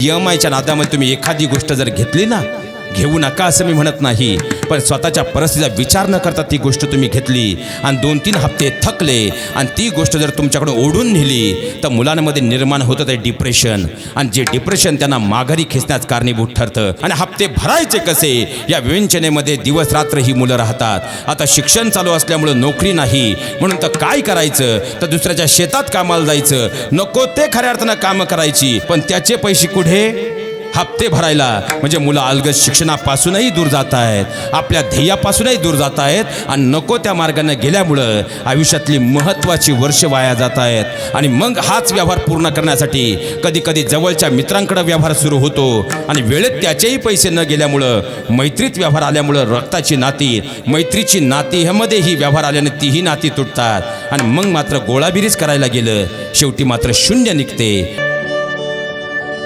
EMIच्या नादामध्ये तुम्ही एखादी गोष्ट जर घेतली ना, घेऊ नका असं मी म्हणत नाही, पण स्वतःच्या परिस्थितीचा विचार न करता ती गोष्ट तुम्ही घेतली आणि 2-3 हप्ते थकले आणि ती गोष्ट जर तुमच्याकडून ओढून नेली तर मुलांमध्ये निर्माण होतं ते डिप्रेशन, आणि जे डिप्रेशन त्यांना माघारी खेचण्यास कारणीभूत ठरतं. आणि हप्ते भरायचे कसे या विवंचनेमध्ये दिवस रात्र ही मुलं राहतात. आता शिक्षण चालू असल्यामुळं नोकरी नाही, म्हणून तर काय करायचं तर दुसऱ्याच्या शेतात कामाला जायचं, नको ते खऱ्या अर्थानं कामं करायची, पण त्याचे पैसे कुठे? हप्ते भरायला. म्हणजे मुलं अलगद शिक्षणापासूनही दूर जात आहेत, आपल्या ध्येयापासूनही दूर जात आहेत आणि नको त्या मार्गाने गेल्यामुळं आयुष्यातली महत्त्वाची वर्ष वाया जात आहेत. आणि मग हाच व्यवहार पूर्ण करण्यासाठी कधी कधी जवळच्या मित्रांकडे व्यवहार सुरू होतो आणि वेळेत त्याचेही पैसे न गेल्यामुळं मैत्रीत व्यवहार आल्यामुळं रक्ताची नाती, मैत्रीची नाती ह्यामध्ये ही व्यवहार आल्याने तीही नाती तुटतात आणि मग मात्र गोळाबिरीच करायला गेलं, शेवटी मात्र शून्य निघते.